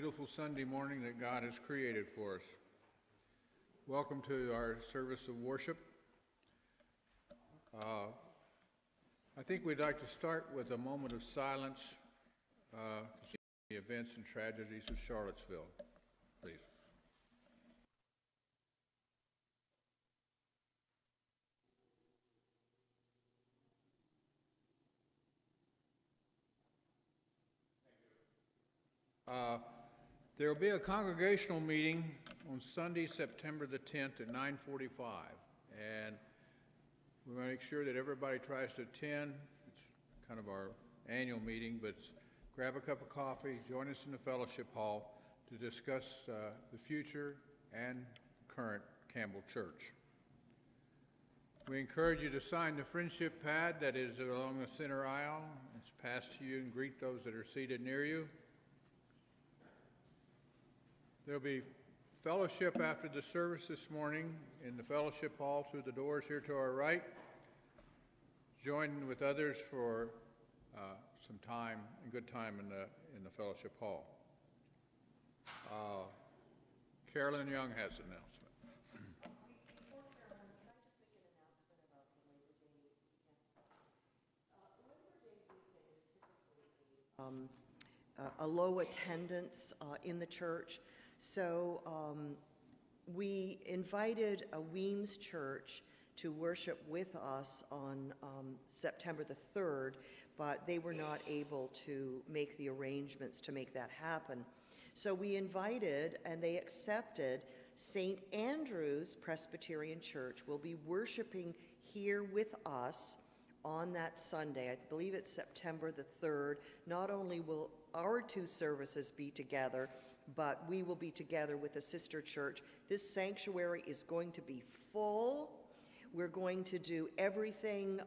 beautiful Sunday morning that God has created for us. Welcome to our service of worship. I think we'd like to start with a moment of silence to the events and tragedies of Charlottesville, please. There will be a congregational meeting on Sunday, September the 10th at 9:45, and we want to make sure that everybody tries to attend. It's kind of our annual meeting, but grab a cup of coffee, join us in the fellowship hall to discuss the future and current Campbell Church. We encourage you to sign the friendship pad that is along the center aisle. It's passed to you, and greet those that are seated near you. There'll be fellowship after the service this morning in the fellowship hall through the doors here to our right. Join with others for some time, a good time in the fellowship hall. Carolyn Young has an announcement. Before Carolyn, can I just make an announcement about the Labor Day weekend? Labor Day weekend is typically a low attendance in the church. So we invited a Weems church to worship with us on September the 3rd, but they were not able to make the arrangements to make that happen. So we invited, and they accepted, St. Andrew's Presbyterian Church will be worshiping here with us on that Sunday. I believe it's September the 3rd. Not only will our two services be together, but we will be together with a sister church. This sanctuary is going to be full. We're going to do everything,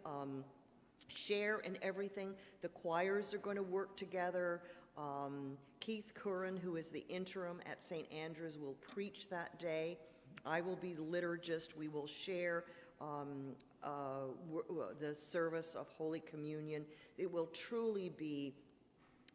share in everything. The choirs are going to work together. Keith Curran, who is the interim at St. Andrew's, will preach that day. I will be the liturgist. We will share the service of Holy Communion. It will truly be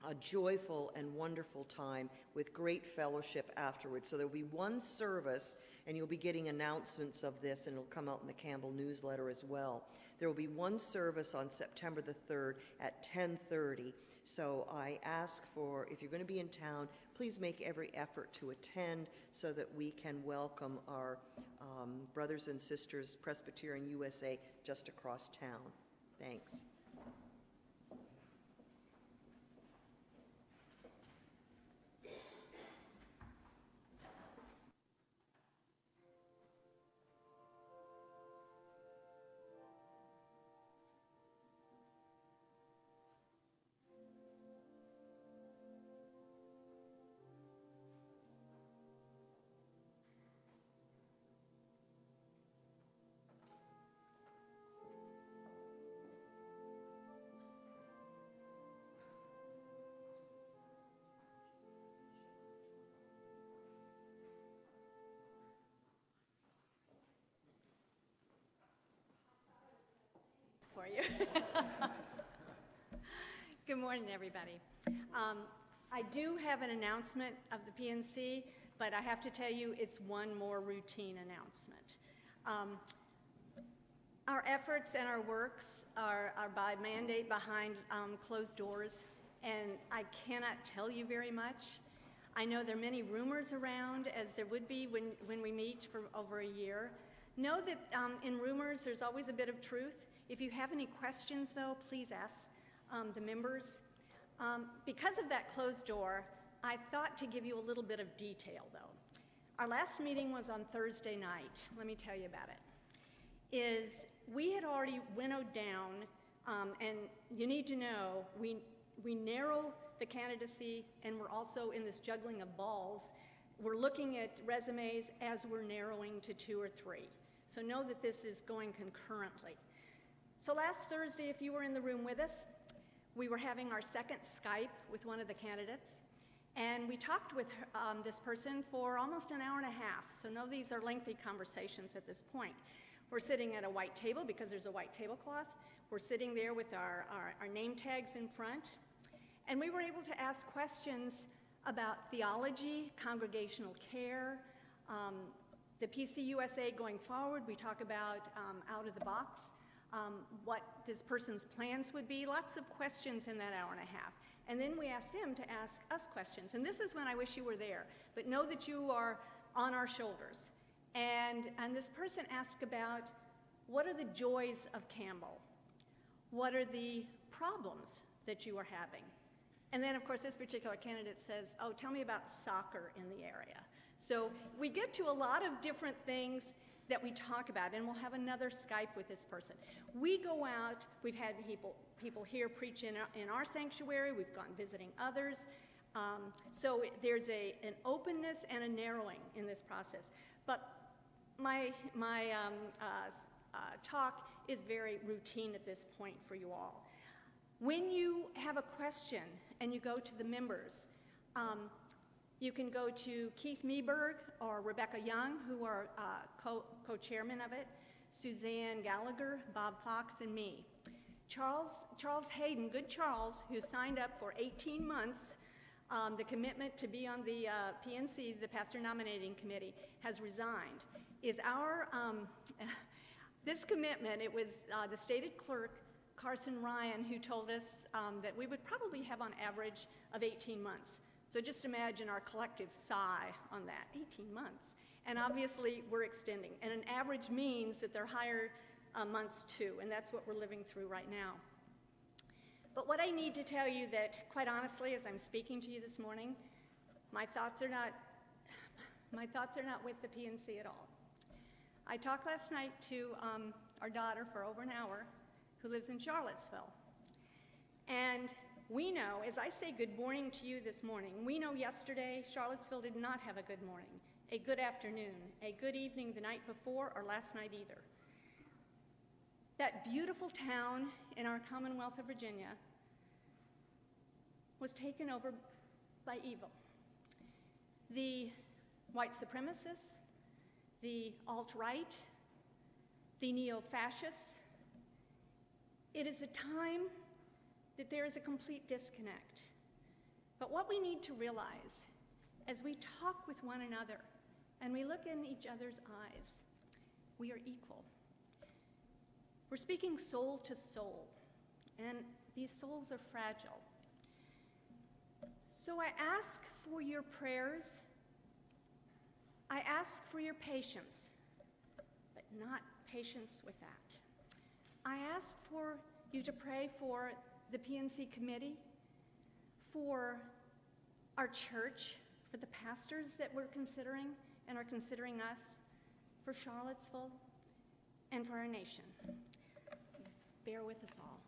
a joyful and wonderful time with great fellowship afterwards. So there will be one service, and you'll be getting announcements of this, and it'll come out in the Campbell newsletter as well. There will be one service on September the 3rd at 10:30. So I ask for, if you're going to be in town, please make every effort to attend so that we can welcome our brothers and sisters, Presbyterian USA, just across town. Thanks. For you. Good morning, everybody. I do have an announcement of the PNC, but I have to tell you it's one more routine announcement. Our efforts and our works are by mandate behind closed doors, and I cannot tell you very much. I know there are many rumors around, as there would be when we meet for over a year. Know that in rumors there's always a bit of truth. If you have any questions, though, please ask the members. Because of that closed door, I thought to give you a little bit of detail, though. Our last meeting was on Thursday night. Let me tell you about it. We had already winnowed down, and you need to know, we narrow the candidacy, and we're also in this juggling of balls. We're looking at resumes as we're narrowing to 2 or 3. So know that this is going concurrently. So last Thursday, if you were in the room with us, we were having our second Skype with one of the candidates, and we talked with this person for almost an hour and a half. So know these are lengthy conversations at this point. We're sitting at a white table because there's a white tablecloth. We're sitting there with our name tags in front, and we were able to ask questions about theology, congregational care, the PCUSA going forward. We talk about out of the box, what this person's plans would be, lots of questions in that hour and a half. And then we ask them to ask us questions. And this is when I wish you were there, but know that you are on our shoulders. And this person asked about, what are the joys of Campbell? What are the problems that you are having? And then, of course, this particular candidate says, oh, tell me about soccer in the area. So we get to a lot of different things that we talk about, and we'll have another Skype with this person. We go out, we've had people here preach in our sanctuary, we've gone visiting others. So there's an openness and a narrowing in this process. But my talk is very routine at this point for you all. When you have a question and you go to the members, you can go to Keith Meeberg or Rebecca Young, who are co-chairmen of it, Suzanne Gallagher, Bob Fox, and me. Charles Hayden, good Charles, who signed up for 18 months, the commitment to be on the PNC, the Pastor Nominating Committee, has resigned. Is our, this commitment, it was the stated clerk, Carson Ryan, who told us that we would probably have on average of 18 months. So just imagine our collective sigh on that, 18 months. And obviously, we're extending. And an average means that they're higher months too, and that's what we're living through right now. But what I need to tell you that, quite honestly, as I'm speaking to you this morning, my thoughts are not with the PNC at all. I talked last night to our daughter for over an hour, who lives in Charlottesville. And we know, as I say good morning to you this morning, we know yesterday Charlottesville did not have a good morning, a good afternoon, a good evening the night before, or last night either. That beautiful town in our Commonwealth of Virginia was taken over by evil. The white supremacists, the alt-right, the neo-fascists. It is a time that there is a complete disconnect. But what we need to realize as we talk with one another and we look in each other's eyes, we are equal. We're speaking soul to soul, and these souls are fragile. So I ask for your prayers. I ask for your patience, but not patience with that. I ask for you to pray for the PNC committee, for our church, for the pastors that we're considering and are considering us, for Charlottesville, and for our nation. Bear with us all.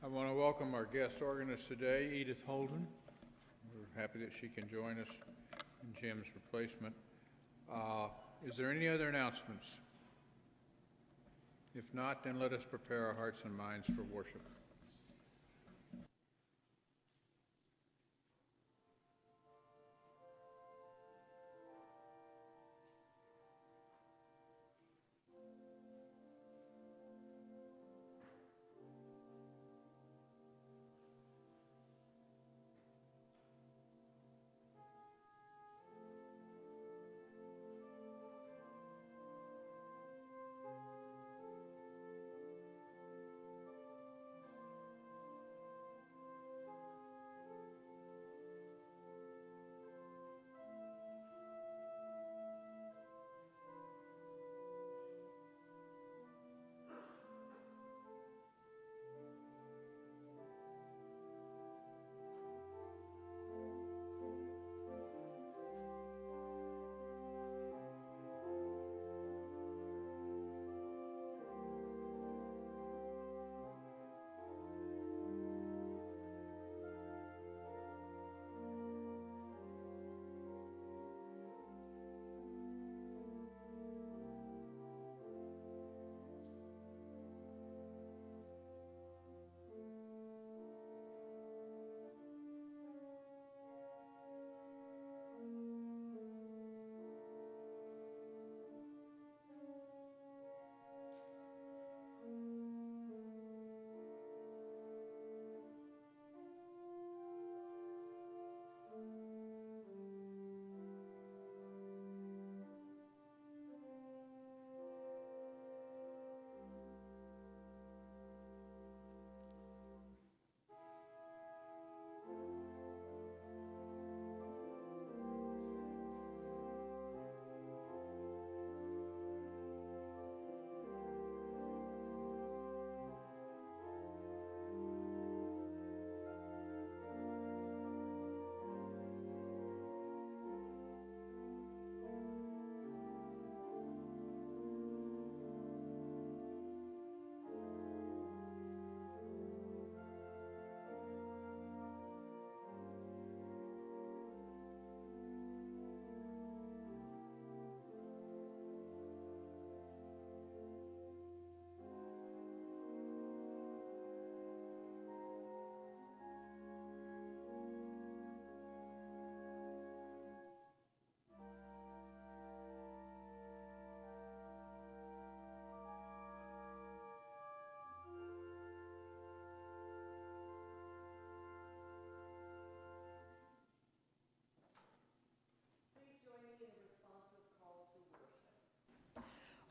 I want to welcome our guest organist today, Edith Holden. We're happy that she can join us in Jim's replacement. Is there any other announcements? If not, then let us prepare our hearts and minds for worship.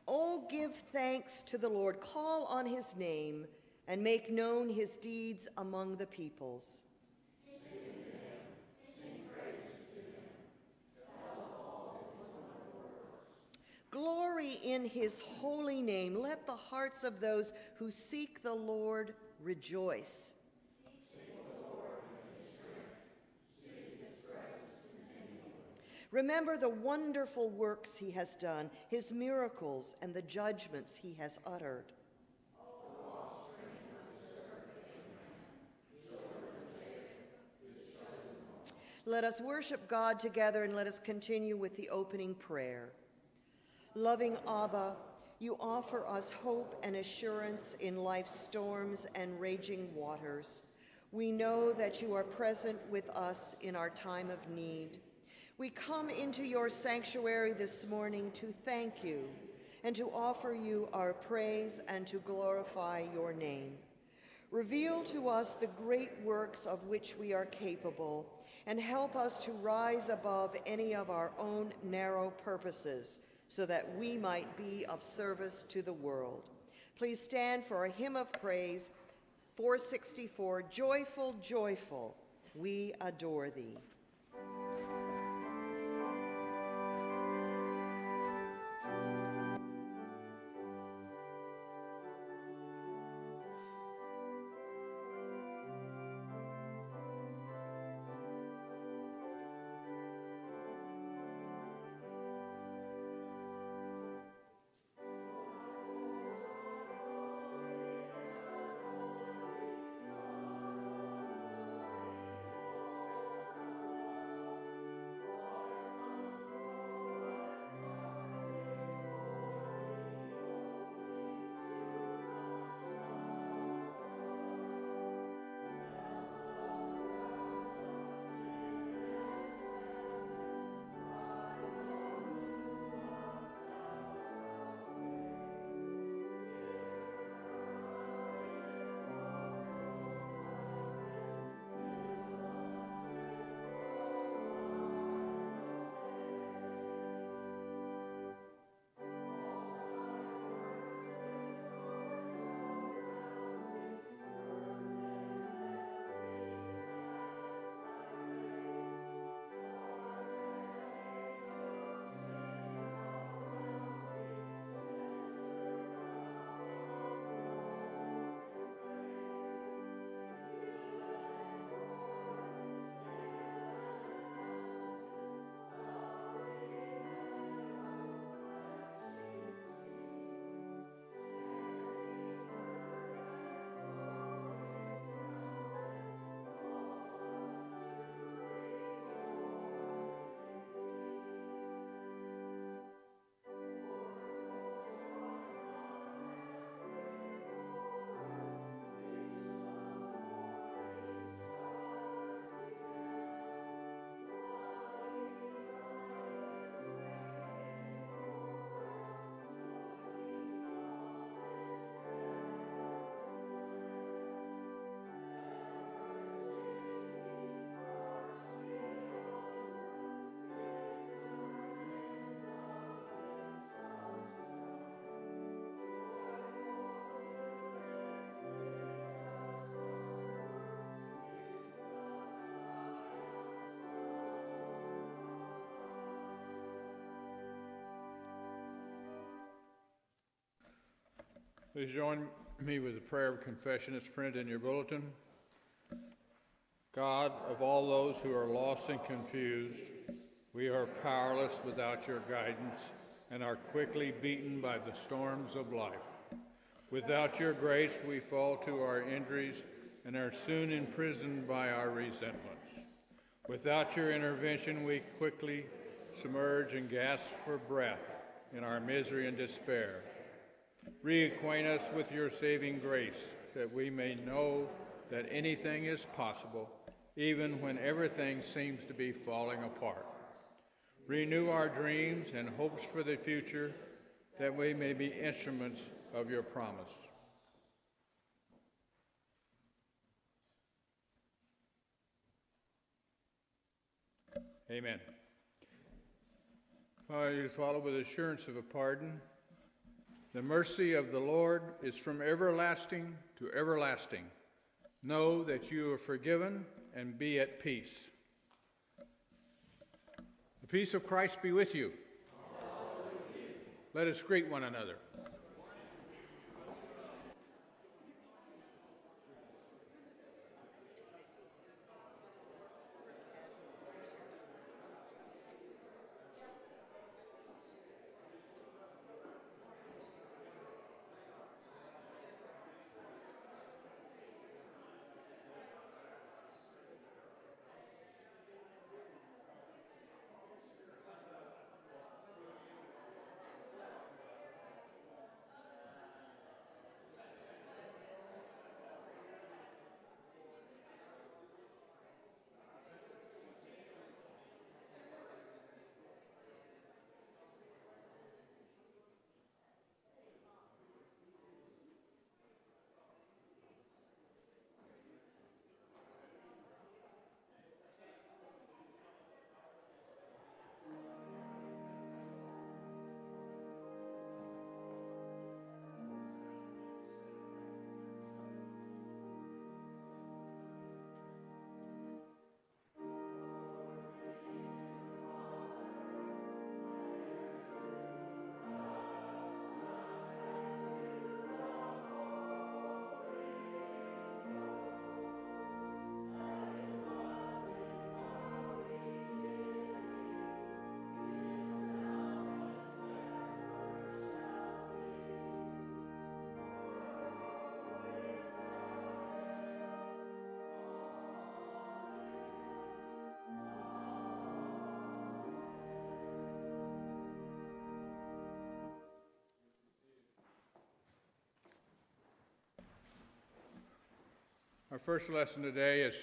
Oh, give thanks to the Lord, call on his name, and make known his deeds among the peoples. Glory in his holy name. Let the hearts of those who seek the Lord rejoice. Remember the wonderful works he has done, his miracles, and the judgments he has uttered. Let us worship God together, and let us continue with the opening prayer. Loving Abba, you offer us hope and assurance in life's storms and raging waters. We know that you are present with us in our time of need. We come into your sanctuary this morning to thank you and to offer you our praise and to glorify your name. Reveal to us the great works of which we are capable, and help us to rise above any of our own narrow purposes, so that we might be of service to the world. Please stand for a hymn of praise, 464, Joyful, Joyful, We Adore Thee. Please join me with the prayer of confession that's printed in your bulletin. God, of all those who are lost and confused, we are powerless without your guidance and are quickly beaten by the storms of life. Without your grace, we fall to our injuries and are soon imprisoned by our resentments. Without your intervention, we quickly submerge and gasp for breath in our misery and despair. Reacquaint us with your saving grace, that we may know that anything is possible, even when everything seems to be falling apart. Renew our dreams and hopes for the future, that we may be instruments of your promise. Amen. Father, you follow with assurance of a pardon. The mercy of the Lord is from everlasting to everlasting. Know that you are forgiven and be at peace. The peace of Christ be with you. Let us greet one another. Our first lesson today is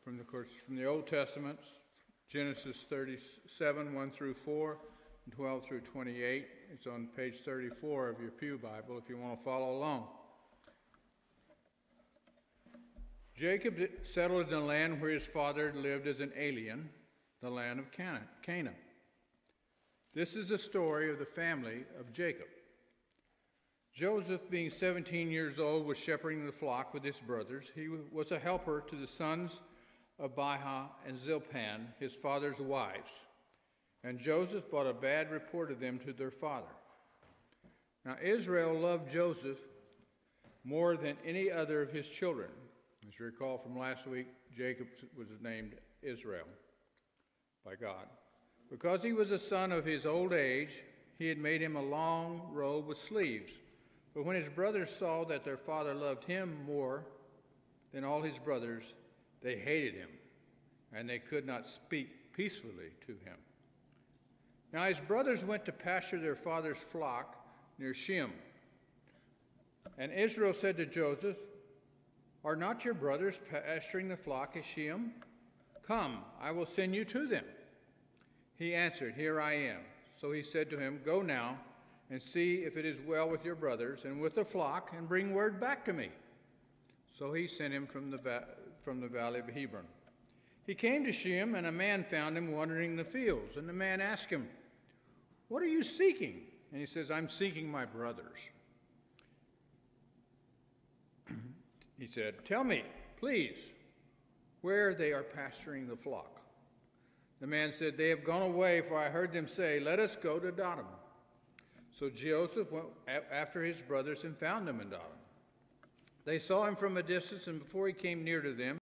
from the Old Testament, Genesis 37, 1 through 4, and 12 through 28. It's on page 34 of your Pew Bible if you want to follow along. Jacob settled in the land where his father lived as an alien, the land of Canaan. This is the story of the family of Jacob. Joseph, being 17 years old, was shepherding the flock with his brothers. He was a helper to the sons of Bilhah and Zilpah, his father's wives. And Joseph brought a bad report of them to their father. Now Israel loved Joseph more than any other of his children. As you recall from last week, Jacob was named Israel by God. Because he was a son of his old age, he had made him a long robe with sleeves. But when his brothers saw that their father loved him more than all his brothers, they hated him, and they could not speak peacefully to him. Now his brothers went to pasture their father's flock near Shem. And Israel said to Joseph, "Are not your brothers pasturing the flock at Shem? Come, I will send you to them." He answered, "Here I am." So he said to him, "Go now and see if it is well with your brothers and with the flock, and bring word back to me." So he sent him from the valley of Hebron. He came to Shem, and a man found him wandering in the fields. And the man asked him, "What are you seeking?" And he says, "I'm seeking my brothers." He said, "Tell me, please, where they are pasturing the flock." The man said, "They have gone away, for I heard them say, 'Let us go to Dothan.'" So Joseph went after his brothers and found them in Dothan. They saw him from a distance, and before he came near to them,